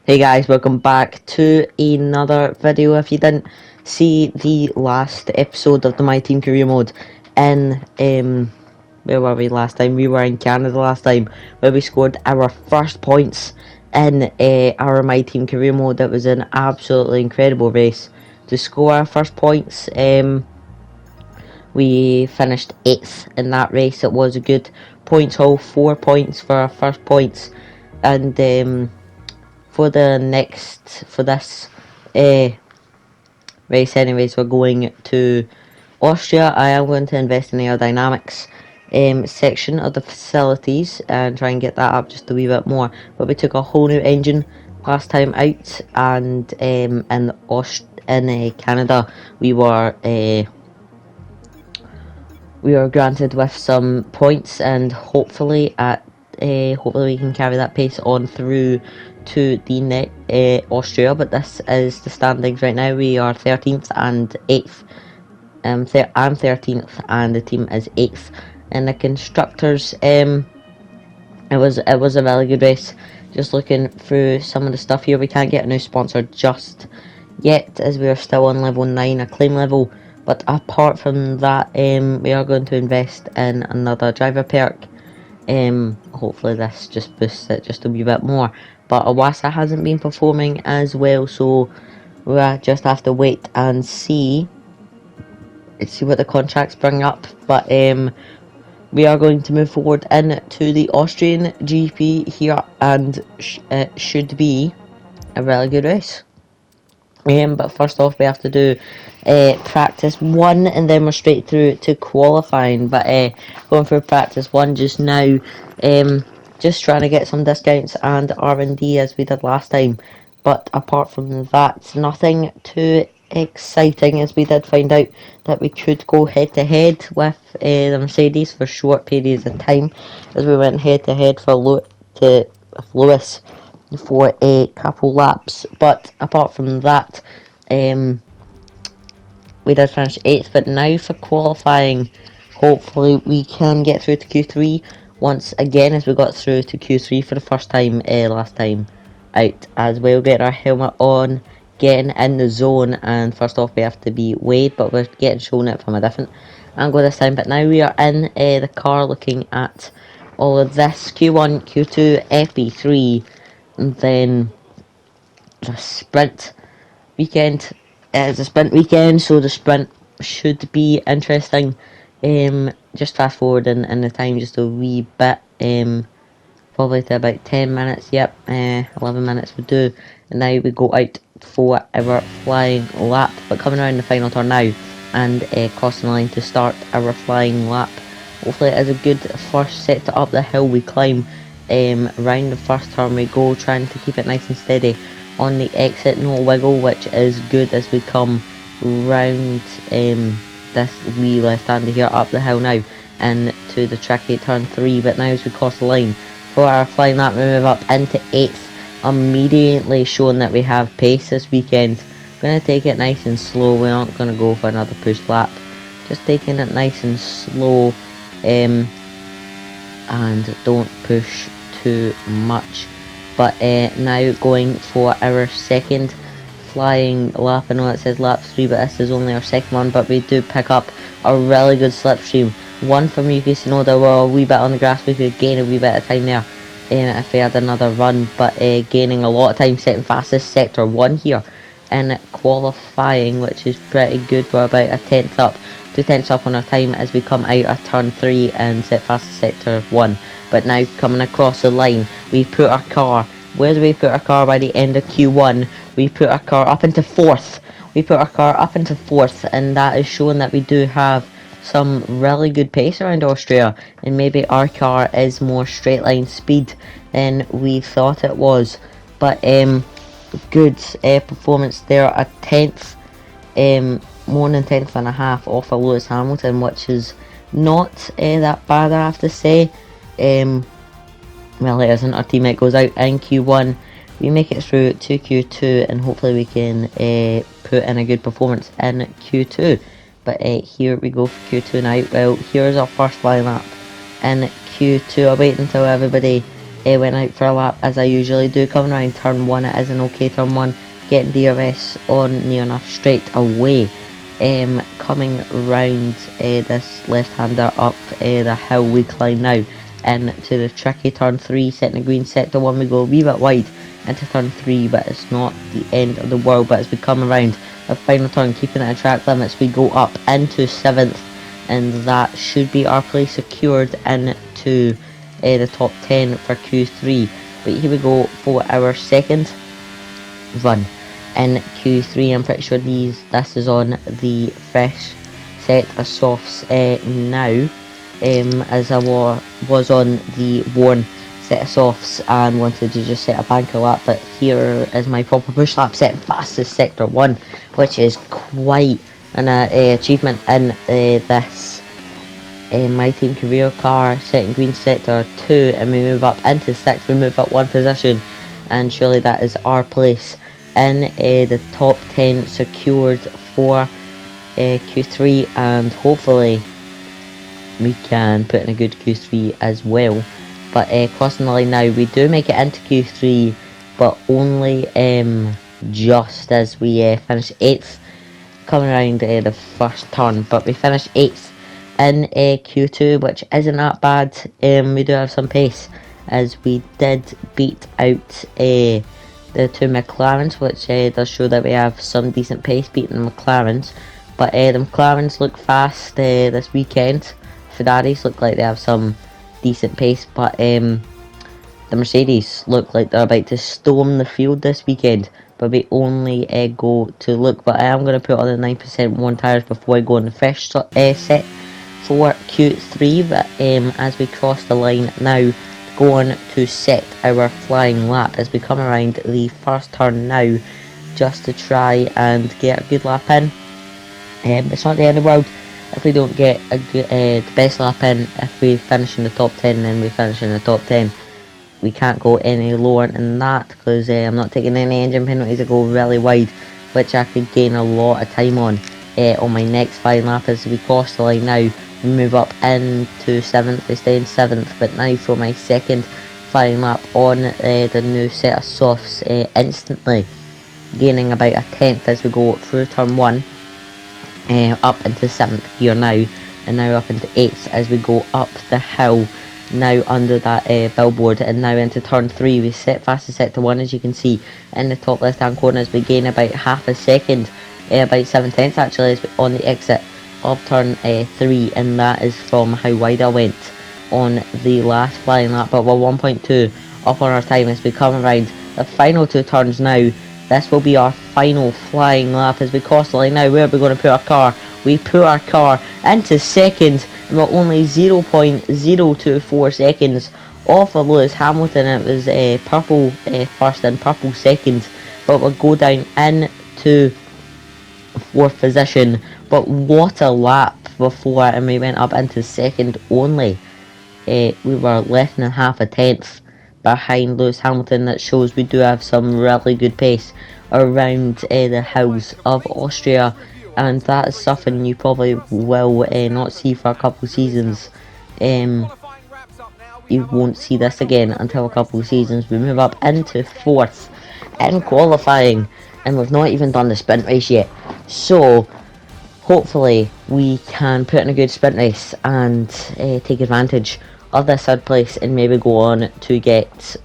Hey guys, welcome back to another video. If you didn't see the last episode of the My Team Career Mode in, where were we last time? We were in Canada last time, where we scored our first points in our My Team Career Mode. It was an absolutely incredible race to score our first points. We finished 8th in that race. It was a good points haul, 4 points for our first points, and for this race anyways, we're going to Austria. I am going to invest in the aerodynamics section of the facilities and try and get that up just a wee bit more. But we took a whole new engine last time out, and in Canada we were granted with some points, and hopefully we can carry that pace on through to the Austria. But this is the standings right now. We are 13th and 8th. I'm 13th and the team is 8th. And the constructors, it was a really good race. Just looking through some of the stuff here, we can't get a new sponsor just yet, as we are still on level 9, a claim level. But apart from that, we are going to invest in another driver perk. Hopefully this just boosts it just a wee bit more. But Awasa hasn't been performing as well, so we'll just have to wait and see what the contracts bring up. But we are going to move forward into the Austrian GP here, and it should be a really good race. But first off, we have to do practice 1, and then we're straight through to qualifying. But going through practice 1 just now, just trying to get some discounts and R&D as we did last time. But apart from that, nothing too exciting, as we did find out that we could go head to head with the Mercedes for short periods of time, as we went head to head with Lewis for a couple laps. But apart from that, we did finish 8th. But now for qualifying, hopefully we can get through to Q3 once again, as we got through to Q3 for the first time last time out as well. Get our helmet on, getting in the zone, and first off we have to be weighed, but we're getting shown it from a different angle this time. But now we are in the car looking at all of this: Q1, Q2, FP3, and then the sprint weekend. It's a sprint weekend, so the sprint should be interesting. Just fast forward in the time just a wee bit, probably to about 10 minutes. Yep, 11 minutes would do. And now we go out for our flying lap, but coming around the final turn now and crossing the line to start our flying lap. Hopefully it is a good first set to up the hill we climb. Round the first turn we go, trying to keep it nice and steady on the exit, no wiggle, which is good as we come round this wee left-hander here up the hill now into the tricky turn 3. But now as we cross the line for our flying lap, we move up into 8th, immediately showing that we have pace this weekend. Going to take it nice and slow. We're not going to go for another push lap, just taking it nice and slow, and don't push too much. But now going for our second flying lap. I know it says lap 3, but this is only our second one. But we do pick up a really good slipstream. One from Yuki Tsunoda. We're a wee bit on the grass. We could gain a wee bit of time there if we had another run. But gaining a lot of time, setting fastest sector 1 here in qualifying, which is pretty good. We're about a 10th up, 2 tenths up on our time as we come out of turn 3 and set fastest sector 1. But now coming across the line, we put our car, where do we put our car by the end of Q1? We put our car up into 4th. And that is showing that we do have some really good pace around Austria, and maybe our car is more straight line speed than we thought it was. But good performance there, a 10th, more than 10th and a half off of Lewis Hamilton, which is not that bad, I have to say. Well, it isn't. Our teammate goes out in Q1. We make it through to Q2, and hopefully we can put in a good performance in Q2. But here we go for Q2 now. Well, here's our first flying lap in Q2. I'll wait until everybody went out for a lap as I usually do. Coming around turn 1, it is an okay turn 1, getting DRS on near enough straight away. Coming round this left-hander up the hill we climb now into the tricky turn 3, setting the green sector 1, we go a wee bit wide into turn 3, but it's not the end of the world. But as we come around the final turn, keeping it at track limits, we go up into 7th, and that should be our place secured into the top 10 for Q3. But here we go for our second run in Q3. I'm pretty sure this is on the fresh set of softs now, as I was on the worn set of softs and wanted to just set a banker lap. But here is my proper push lap, set fastest sector 1, which is quite an achievement in this my team career car, setting green sector 2, and we move up into 6th. We move up 1 position, and surely that is our place in the top 10 secured for Q3, and hopefully we can put in a good Q3 as well. But crossing the line now, we do make it into Q3, but only just as we finish 8th, coming around the first turn. But we finish 8th in Q2, which isn't that bad. We do have some pace, as we did beat out the 2 McLarens, which does show that we have some decent pace beating the McLarens. But the McLarens look fast this weekend. Ferraris look like they have some decent pace, but the Mercedes look like they're about to storm the field this weekend. But we only go to look. But I am going to put on the 9% worn tyres before I go on the fresh set for Q3. But as we cross the line now, going to set our flying lap as we come around the first turn now, just to try and get a good lap in. It's not the end of the world if we don't get a good, the best lap in. If we finish in the top 10, then we finish in the top 10. We can't go any lower than that, because I'm not taking any engine penalties. I go really wide, which I could gain a lot of time on my next flying lap. As we cross the line now, we move up into 7th, we stay in 7th, but now for my second flying lap on the new set of softs, instantly gaining about a 10th as we go through turn 1, up into 7th gear now, and now up into 8th as we go up the hill now under that billboard, and now into turn 3. We set fastest sector 1, as you can see in the top left hand corner, as we gain about half a second, about 7/10 actually, as we on the exit of turn 3, and that is from how wide I went on the last flying lap. But we're 1.2 up on our time as we come around the final 2 turns now. This will be our final flying lap as we cross the line now. Where are we going to put our car? We put our car into second, and we're only 0.024 seconds off of Lewis Hamilton. It was purple first and purple second, but we'll go down into 4th position. But what a lap before, and we went up into second only. We were less than half a tenth behind Lewis Hamilton. That shows we do have some really good pace around the hills of Austria, and that is something you probably will not see for a couple of seasons. You won't see this again until a couple of seasons. We move up into 4th in qualifying, and we've not even done the sprint race yet. So hopefully we can put in a good sprint race and take advantage of this 3rd place, and maybe go on to get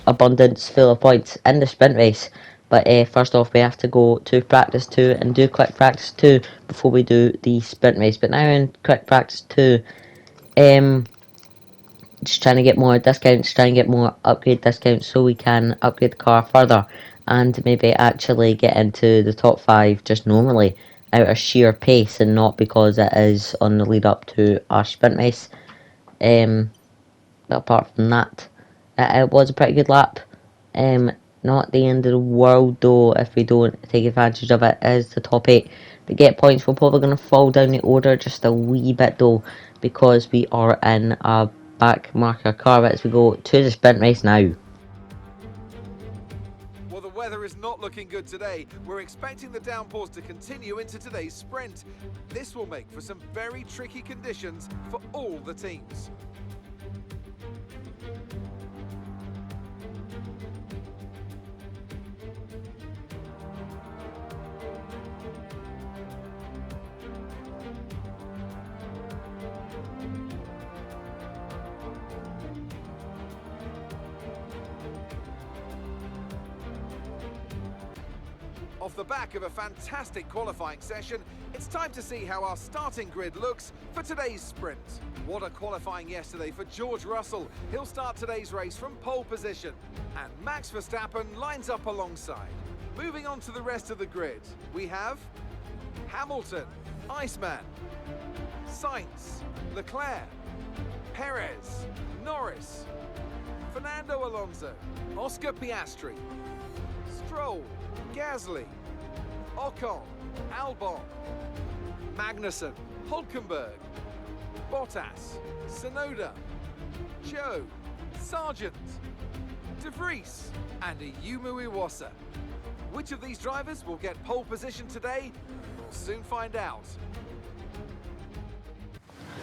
abundance full of points in the sprint race. But first off, we have to go to practice 2 and do quick practice 2 before we do the sprint race. But now in quick practice 2, just trying to get more discounts, trying to get more upgrade discounts so we can upgrade the car further and maybe actually get into the top 5 just normally out of sheer pace, and not because it is on the lead up to our sprint race. But apart from that, it was a pretty good lap. Not the end of the world though if we don't take advantage of it, as the top 8 to get points. We're probably going to fall down the order just a wee bit though, because we are in a back marker car. But as we go to the sprint race now. Well, the weather is not looking good today. We're expecting the downpours to continue into today's sprint. This will make for some very tricky conditions for all the teams. Off the back of a fantastic qualifying session, it's time to see how our starting grid looks for today's sprint. What a qualifying yesterday for George Russell. He'll start today's race from pole position. And Max Verstappen lines up alongside. Moving on to the rest of the grid, we have Hamilton, Iceman, Sainz, Leclerc, Perez, Norris, Fernando Alonso, Oscar Piastri, Stroll, Gasly, Ocon, Albon, Magnussen, Hulkenberg, Bottas, Tsunoda, Joe, Sargent, De Vries and Ayumu Iwasa. Which of these drivers will get pole position today? We'll soon find out.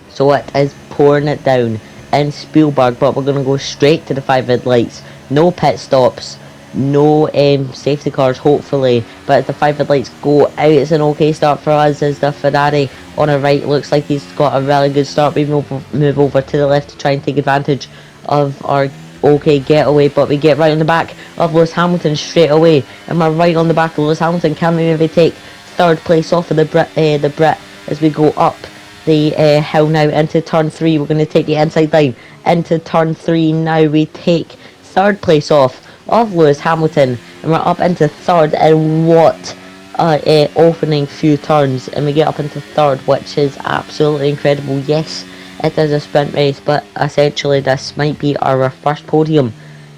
So it is pouring it down in Spielberg, but we're going to go straight to the 5 red lights. No pit stops, no safety cars hopefully, but as the 5 red lights go out, it's an okay start for us as the Ferrari on our right looks like he's got a really good start. We move over to the left to try and take advantage of our okay getaway, but we get right on the back of Lewis Hamilton straight away, and we're right on the back of Lewis Hamilton. Can we maybe take third place off of the Brit as we go up the hill now into turn 3? We're going to take the inside line into turn 3 now. We take third place off of Lewis Hamilton, and we're up into third, and what opening few turns, and we get up into third, which is absolutely incredible. Yes, it is a sprint race, but essentially this might be our first podium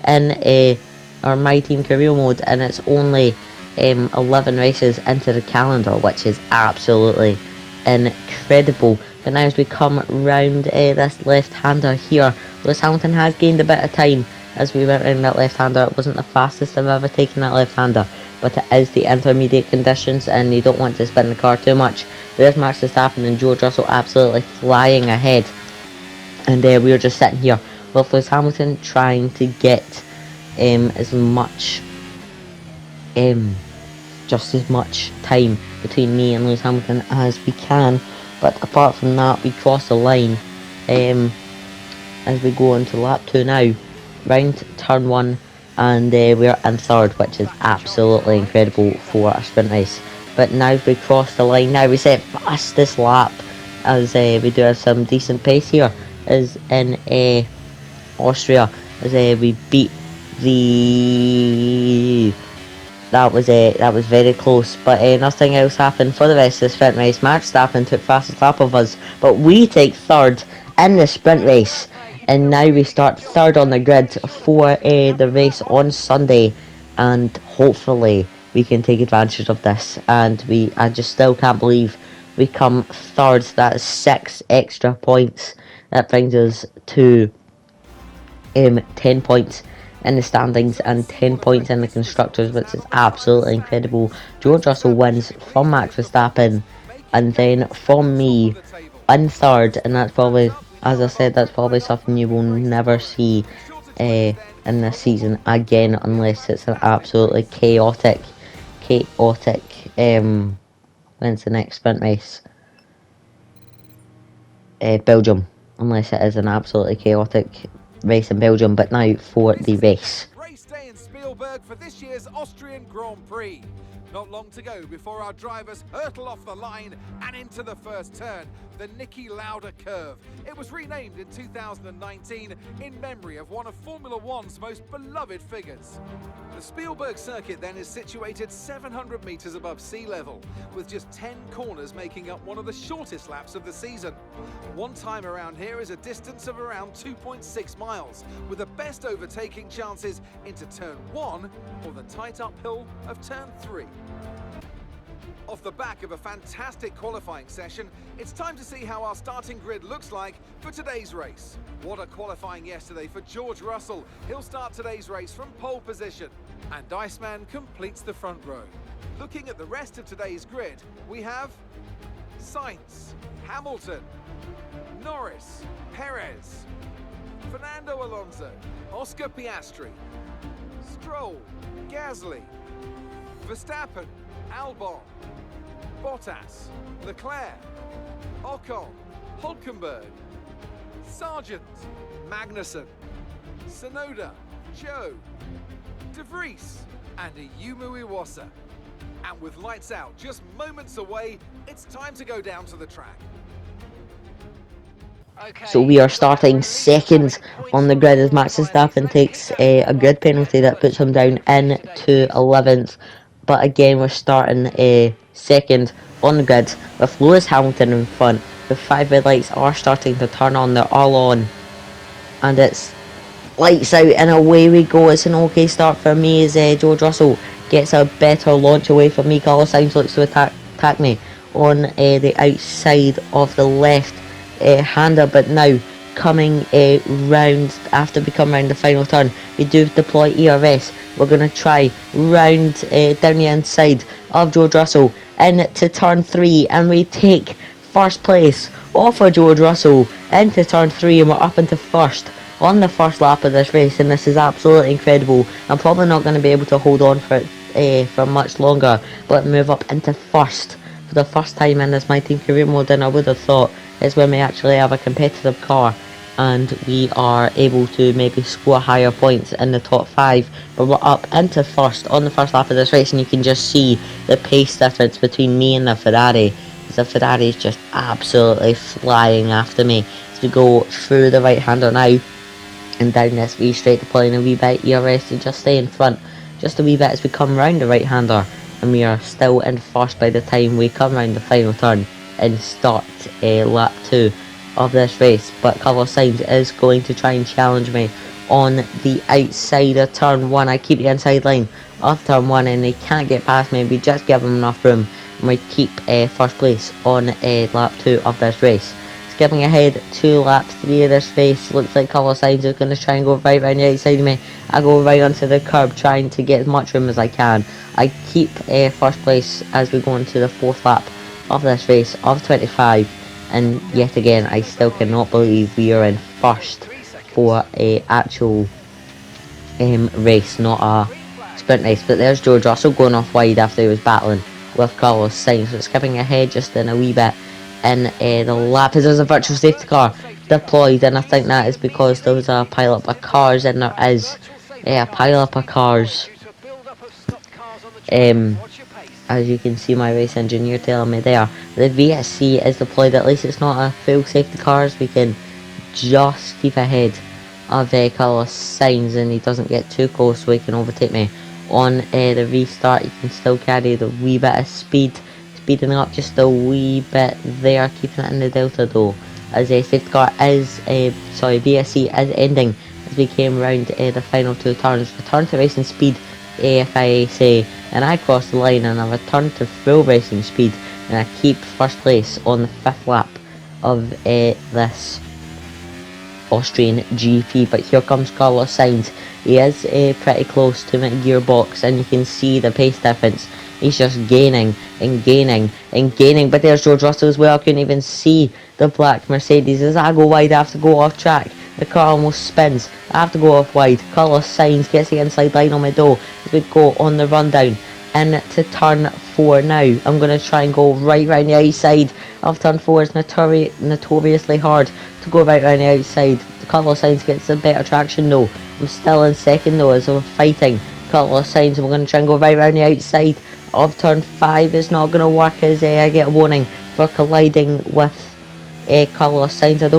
in our My Team career mode, and it's only 11 races into the calendar, which is absolutely incredible. But now as we come round this left-hander here, Lewis Hamilton has gained a bit of time as we went around that left-hander. It wasn't the fastest I've ever taken that left-hander, but it is the intermediate conditions and you don't want to spin the car too much. There's Max Verstappen and George Russell absolutely flying ahead, and we're just sitting here with Lewis Hamilton trying to get as much just as much time between me and Lewis Hamilton as we can. But apart from that, we cross the line as we go into lap 2 now, round turn 1, and we're in third, which is absolutely incredible for a sprint race. But now we cross the line, now we set fastest lap as we do have some decent pace here as in Austria, as we beat the... That was very close, but nothing else happened for the rest of the sprint race. Max Verstappen took fastest lap of us, but we take third in the sprint race, and now we start third on the grid for the race on Sunday, and hopefully we can take advantage of this. And I just still can't believe we come third. That is 6 extra points. That brings us to 10 points in the standings and 10 points in the constructors, which is absolutely incredible. George Russell wins from Max Verstappen, and then from me in third, and that's probably, as I said, that's probably something you will never see in this season again, unless it's an absolutely chaotic when's the next sprint race? Belgium, unless it is an absolutely chaotic race in Belgium. But now for the race. Race day in Spielberg for this year's Austrian Grand Prix. Not long to go before our drivers hurtle off the line and into the first turn, the Niki Lauda curve. It was renamed in 2019 in memory of one of Formula One's most beloved figures. The Spielberg circuit then is situated 700 metres above sea level, with just 10 corners making up one of the shortest laps of the season. One time around here is a distance of around 2.6 miles, with the best overtaking chances into turn 1 or the tight uphill of turn 3. Off the back of a fantastic qualifying session, it's time to see how our starting grid looks like for today's race. What a qualifying yesterday for George Russell. He'll start today's race from pole position, and Iceman completes the front row. Looking at the rest of today's grid, we have Sainz, Hamilton, Norris, Perez, Fernando Alonso, Oscar Piastri, Stroll, Gasly, Verstappen, Albon, Bottas, Leclerc, Ocon, Hulkenberg, Sargent, Magnussen, Tsunoda, Joe, De Vries and Ayumu Iwasa. And with lights out just moments away, it's time to go down to the track. So we are starting second on the grid as Max Verstappen takes a grid penalty that puts him down into 11th. But again, we're starting second on the grid with Lewis Hamilton in front. The 5 red lights are starting to turn on, they're all on. And it's lights out and away we go. It's an okay start for me as George Russell gets a better launch away from me. Carlos Sainz looks to attack me on the outside of the left hander, but now coming round after we come round the final turn, we do deploy ERS. We're going to try round down the inside of George Russell into turn 3, and we take first place off of George Russell into turn 3, and we're up into first on the first lap of this race, and this is absolutely incredible. I'm probably not going to be able to hold on for it for much longer, but move up into first for the first time in this My Team career mode than I would have thought. Is when we actually have a competitive car and we are able to maybe score higher points in the top 5, but we're up into first on the first lap of this race, and you can just see the pace difference between me and the Ferrari. The Ferrari is just absolutely flying after me as we go through the right hander now and down this wee straight, deploying a wee bit ERS to just stay in front just a wee bit as we come round the right hander, and we are still in first by the time we come round the final turn and start lap 2 of this race. But Carlos Sainz is going to try and challenge me on the outside of turn 1. I keep the inside line of turn 1 and they can't get past me. We just give them enough room and we keep first place on lap 2 of this race. Skipping ahead to lap 3 of this race, looks like Carlos Sainz is going to try and go right round the outside of me. I go right onto the curb trying to get as much room as I can. I keep first place as we go into the 4th lap of this race of 25, and yet again I still cannot believe we are in first for a actual race, not a sprint race. But there's George Russell going off wide after he was battling with Carlos Sainz. So skipping ahead just in a wee bit in the lap as there's a virtual safety car deployed, and I think that is because there was a pile up of cars, and there is a pile up of cars. As you can see, my race engineer telling me there, the VSC is deployed. At least it's not a full safety cars. We can just keep ahead of Carlos Sainz, and he doesn't get too close so he can overtake me. On the restart, you can still carry the wee bit of speeding up just a wee bit there, keeping it in the delta though, as a safety car is VSC is ending as we came round the final 2 turns. Return to racing speed, if I say, and I cross the line and I return to full racing speed, and I keep first place on the 5th lap of this Austrian GP. But here comes Carlos Sainz. He is pretty close to my gearbox, and you can see the pace difference. He's just gaining and gaining and gaining. But there's George Russell as well. I couldn't even see the black Mercedes. As I go wide, I have to go off track. The car almost spins. I have to go off wide. Carlos Sainz gets the inside line on my door as we go on the rundown into turn 4 now. I'm going to try and go right round the outside of turn 4. It's notoriously hard to go right round the outside. Carlos Sainz gets a better traction though. I'm still in second though as we're fighting Carlos Sainz. We're going to try and go right round the outside of turn 5. It's not going to work as I get a warning for colliding with Carlos Sainz. I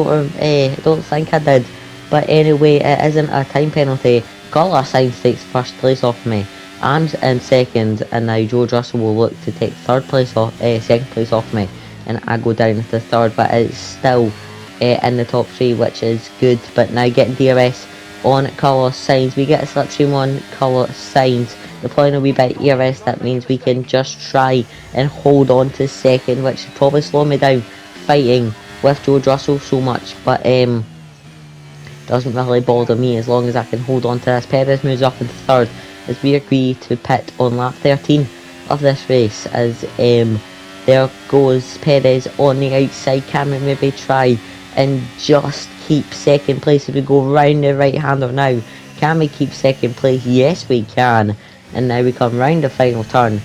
don't think I did, but anyway, it isn't a time penalty. Carlos Sainz takes first place off me. I'm in second, and now George Russell will look to take second place off me, and I go down to third, but it's still in the top 3, which is good. But now getting DRS on Carlos Sainz, we get a slipstream on Carlos Sainz, deploying a wee bit ERS. That means we can just try and hold on to second, which should probably slow me down fighting with George Russell so much, but doesn't really bother me as long as I can hold on to this. Perez moves up into third as we agree to pit on lap 13 of this race, as there goes Perez on the outside. Can we maybe try and just keep second place as we go round the right hander now? Can we keep second place? Yes we can. And now we come round the final turn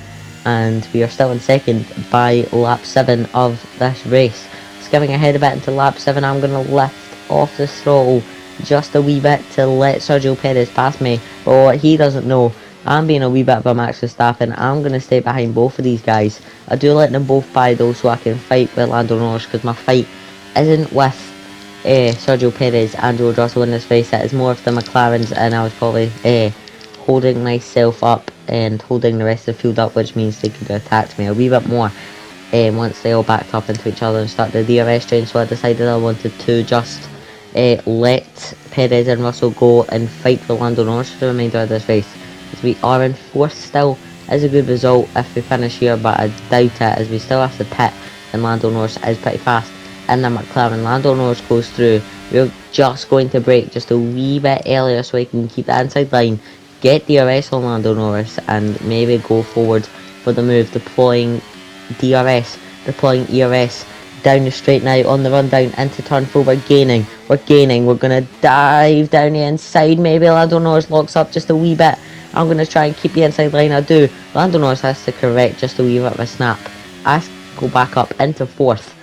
and we are still in second by lap 7 of this race. Skipping ahead a bit into lap 7, I'm going to lift off the throttle just a wee bit to let Sergio Perez pass me. But what he doesn't know I'm being a wee bit of a Max Verstappen. I'm going to stay behind both of these guys. I do let them both by though, so I can fight with Lando Norris, because my fight isn't with Sergio Perez and George Russell in this race. It is more of the McLarens, and I was probably holding myself up and holding the rest of the field up, which means they could have attacked me a wee bit more once they all backed up into each other and started the DRS train. So I decided I wanted to just let Perez and Russell go and fight for Lando Norris for the remainder of this race. As we are in 4th still is a good result if we finish here, but I doubt it, as we still have to pit and Lando Norris is pretty fast in the McLaren. Lando Norris goes through. We're just going to brake just a wee bit earlier so we can keep the inside line, get DRS on Lando Norris, and maybe go forward for the move, deploying DRS, deploying ERS down the straight now on the run down into turn 4. We're gaining, we're going to dive down the inside. Maybe Lando Norris locks up just a wee bit. I'm going to try and keep the inside line. I do. Lando Norris has to correct just a wee bit of a snap. I go back up into 4th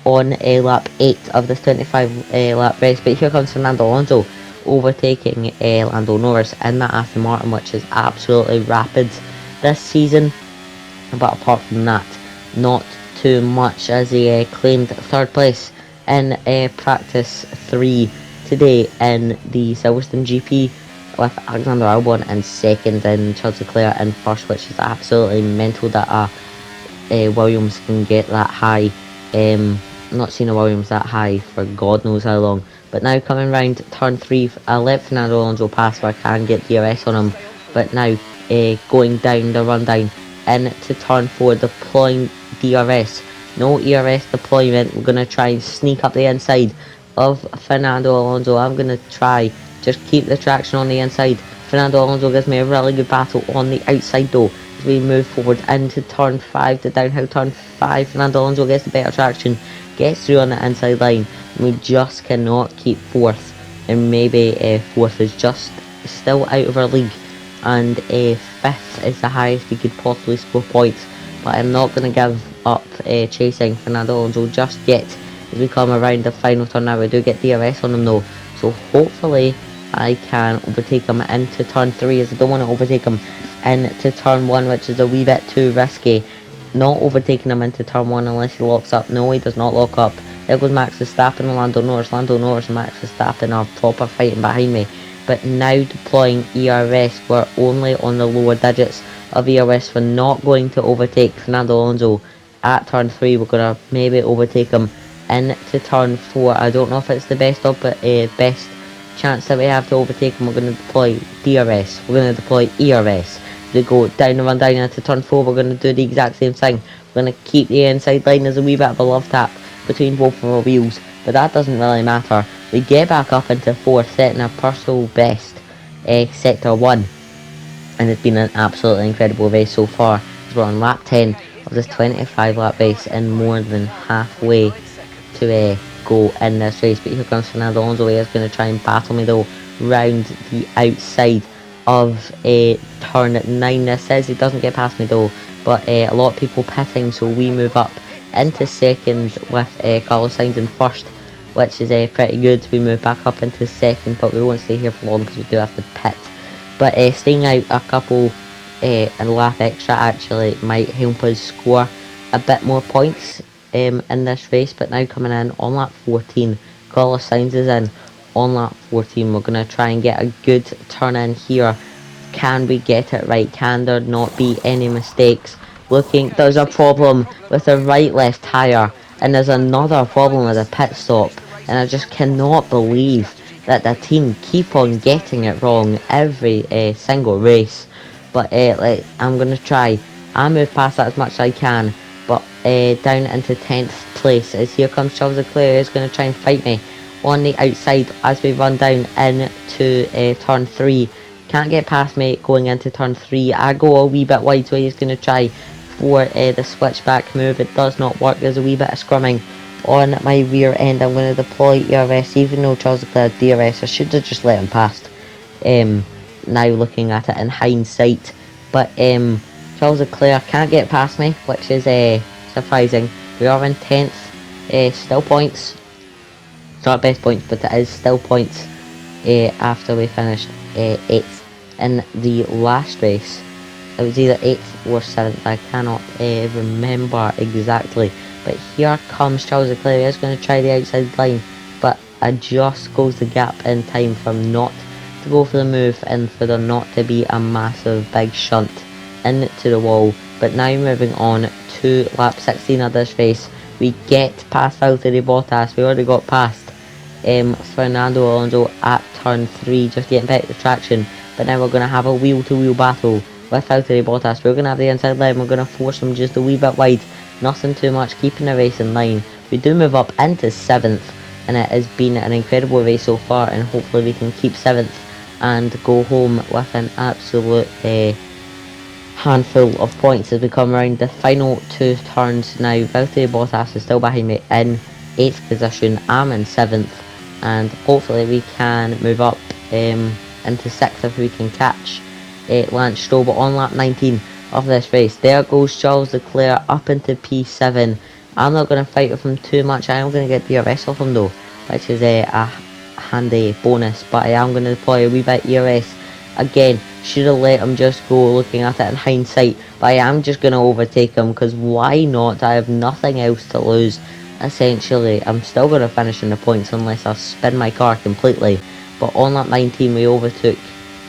on lap 8 of this 25 lap race, but here comes Fernando Alonso overtaking Lando Norris in that Aston Martin, which is absolutely rapid this season. But apart from that, not too much, as he claimed 3rd place in practice 3 today in the Silverstone GP, with Alexander Albon in 2nd and Charles Leclerc in 1st, which is absolutely mental that Williams can get that high. Not seen a Williams that high for God knows how long. But now coming round turn 3, I let Fernando Alonso pass where I can get DRS on him. But now going down the rundown into turn 4, deploying DRS. No ERS deployment. We're going to try and sneak up the inside of Fernando Alonso. I'm going to try just keep the traction on the inside. Fernando Alonso gives me a really good battle on the outside though. As we move forward into turn 5, the downhill turn 5, Fernando Alonso gets the better traction, gets through on the inside line. We just cannot keep 4th, and maybe 4th is just still out of our league, and 5th is the highest he could possibly score points. But I'm not going to give up chasing Fernando Alonso just yet. As we come around the final turn now, we do get DRS on him though, so hopefully I can overtake him into turn 3, as I don't want to overtake him into turn 1, which is a wee bit too risky. Not overtaking him into turn 1 unless he locks up. No, he does not lock up. There goes Max Verstappen and Lando Norris. Lando Norris and Max Verstappen are proper fighting behind me. But now deploying ERS, we're only on the lower digits of ERS. We're not going to overtake Fernando Alonso at turn 3. We're going to maybe overtake him into turn 4. I don't know if it's the best best chance that we have to overtake him. We're going to deploy DRS. We're going to deploy ERS. We go down the run down into turn 4. We're going to do the exact same thing. We're going to keep the inside line. There's a wee bit of a love tap between both of our wheels, but that doesn't really matter. We get back up into 4th, setting a personal best sector 1, and it's been an absolutely incredible race so far. We're on lap 10 of this 25 lap race and more than halfway to go in this race. But here comes Fernando Alonso. He is going to try and battle me though round the outside of turn 9. This says he doesn't get past me though, but a lot of people pitting, so we move up into 2nd with Carlos Sainz in 1st, which is pretty good. We move back up into 2nd, but we won't stay here for long because we do have to pit. But staying out a couple a lap extra actually might help us score a bit more points in this race. But now coming in on lap 14, Carlos Sainz is in on lap 14. We're going to try and get a good turn in here. Can we get it right? Can there not be any mistakes? Looking, there's a problem with the right left tyre, and there's another problem with the pit stop, and I just cannot believe that the team keep on getting it wrong every single race. But I'm going to try. I move past that as much as I can, but down into 10th place, as here comes Charles Leclerc. He's going to try and fight me on the outside as we run down into turn 3. Can't get past me going into turn 3. I go a wee bit wide, so he's going to try for the switchback move. It does not work. There's a wee bit of scrumming on my rear end. I'm going to deploy ERS, even though Charles Leclerc had DRS. I should have just let him past. Now looking at it in hindsight, but Charles Leclerc can't get past me, which is surprising. We are in 10th, still points. It's not best points, but it is still points after we finished 8th in the last race. It was either 8th or 7th, I cannot remember exactly. But here comes Charles Leclerc. He's going to try the outside line, but just goes the gap in time for him not to go for the move and for there not to be a massive big shunt into the wall. But now moving on to lap 16 of this race, we get past Valtteri Bottas. We already got past Fernando Alonso at turn 3, just getting better traction. But now we're going to have a wheel-to-wheel battle with Valtteri Bottas. We're going to have the inside line. We're going to force him just a wee bit wide. Nothing too much, keeping the race in line. We do move up into 7th, and it has been an incredible race so far, and hopefully we can keep 7th and go home with an absolute handful of points as we come around the final 2 turns. Now Valtteri Bottas is still behind me in 8th position. I'm in 7th, and hopefully we can move up into 6th if we can catch Lance Stroll. But on lap 19 of this race, there goes Charles Leclerc up into P7. I'm not going to fight with him too much. I am going to get DRS off him though, which is a handy bonus, but I am going to deploy a wee bit ERS. Again, should have let him just go looking at it in hindsight, but I am just going to overtake him because why not? I have nothing else to lose. Essentially, I'm still going to finish in the points unless I spin my car completely. But on lap 19 we overtook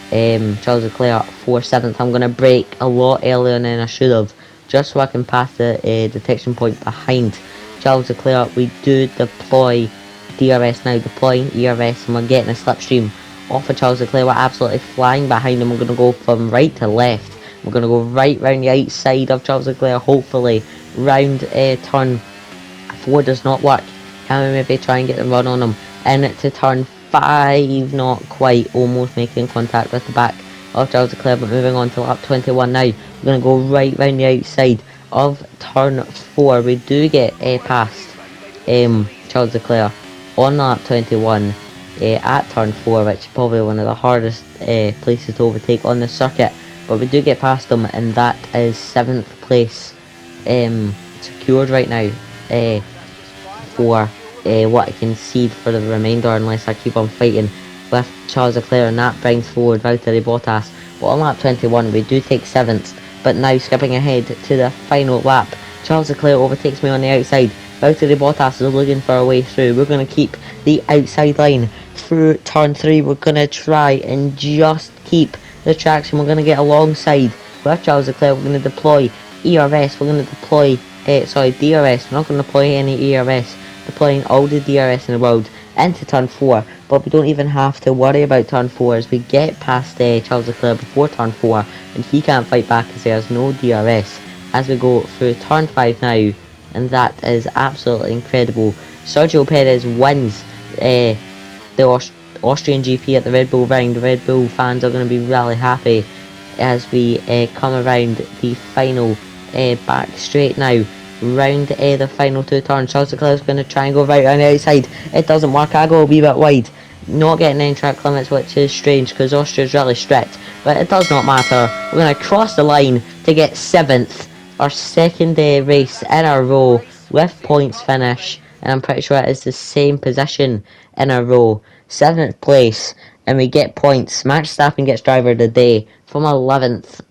Charles Leclerc for 7th. I'm going to brake a lot earlier than I should have, just so I can pass the detection point behind Charles Leclerc. We do deploy DRS now, deploying ERS, and we're getting a slipstream off of Charles Leclerc. We're absolutely flying behind him. We're going to go from right to left. We're going to go right round the outside of Charles Leclerc, hopefully round turn 4 does not work. Can we maybe try and get the run on him? Into turn 5, not quite, almost making contact with the back of Charles Leclerc, but moving on to lap 21 now. We're going to go right round the outside of turn 4. We do get past Charles Leclerc on lap 21 at turn 4, which is probably one of the hardest places to overtake on the circuit, but we do get past them, and that is 7th place secured right now for what I can see for the remainder, unless I keep on fighting with Charles Leclerc, and that brings forward Valtteri Bottas. But on lap 21 we do take 7th, but now skipping ahead to the final lap, Charles Leclerc overtakes me on the outside. Valtteri Bottas is looking for a way through. We're going to keep the outside line through turn 3. We're going to try and just keep the traction. We're going to get alongside with Charles Leclerc. We're going to deploy ERS. We're going to deploy DRS. We're not going to deploy any ERS. Deploying all the DRS in the world into turn 4. But we don't even have to worry about turn 4 as we get past Charles Leclerc before turn 4, and he can't fight back as there's no DRS as we go through turn 5 now. And that is absolutely incredible. Sergio Perez wins the Austrian GP at the Red Bull round. The Red Bull fans are going to be really happy as we come around the final back straight now. Round the final 2 turns. Charles Leclerc is going to try and go right on the outside. It doesn't work. I go a wee bit wide. Not getting any track limits, which is strange because Austria is really strict. But it does not matter. We're going to cross the line to get 7th. Our second race in a row with points finish, and I'm pretty sure it is the same position in a row. 7th place, and we get points. Max Verstappen gets driver of the day from 11th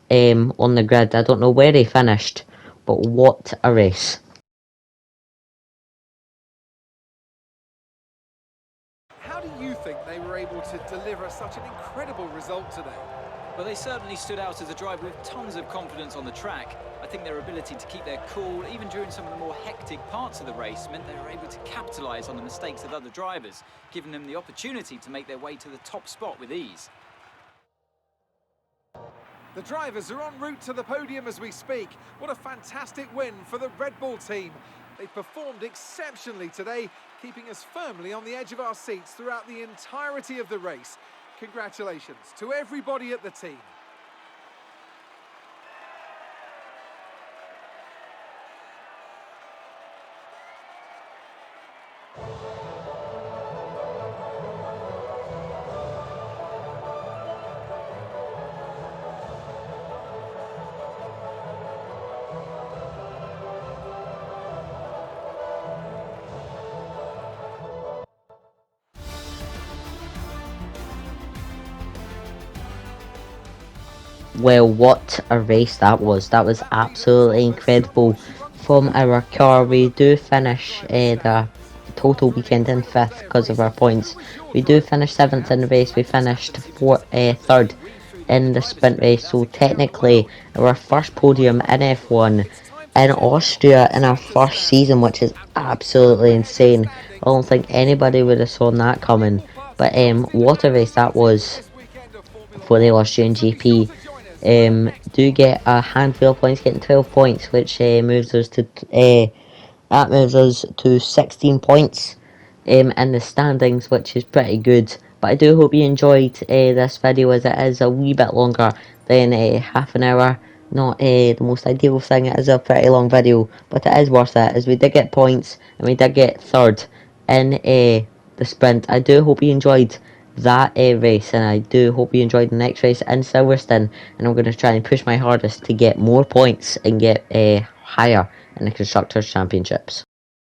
on the grid. I don't know where he finished, but what a race. How do you think they were able to deliver such an incredible result today? Well, they certainly stood out as a driver with tons of confidence on the track. I think their ability to keep their cool, even during some of the more hectic parts of the race, meant they were able to capitalise on the mistakes of other drivers, giving them the opportunity to make their way to the top spot with ease. The drivers are en route to the podium as we speak. What a fantastic win for the Red Bull team. They performed exceptionally today, keeping us firmly on the edge of our seats throughout the entirety of the race. Congratulations to everybody at the team. Well, what a race that was. That was absolutely incredible from our car. We do finish the total weekend in 5th because of our points. We do finish 7th in the race. We finished 3rd in the sprint race. So technically, our first podium in F1 in Austria in our first season, which is absolutely insane. I don't think anybody would have saw that coming. But what a race that was for the Austrian GP. Do get a handful of points, getting 12 points, which moves us to 16 points in the standings, which is pretty good. But I do hope you enjoyed this video, as it is a wee bit longer than half an hour. Not the most ideal thing. It is a pretty long video, but it is worth it, as we did get points and we did get 3rd in the sprint. I do hope you enjoyed that race, and I do hope you enjoyed the next race in Silverstone, and I'm going to try and push my hardest to get more points and get higher in the Constructors' Championships.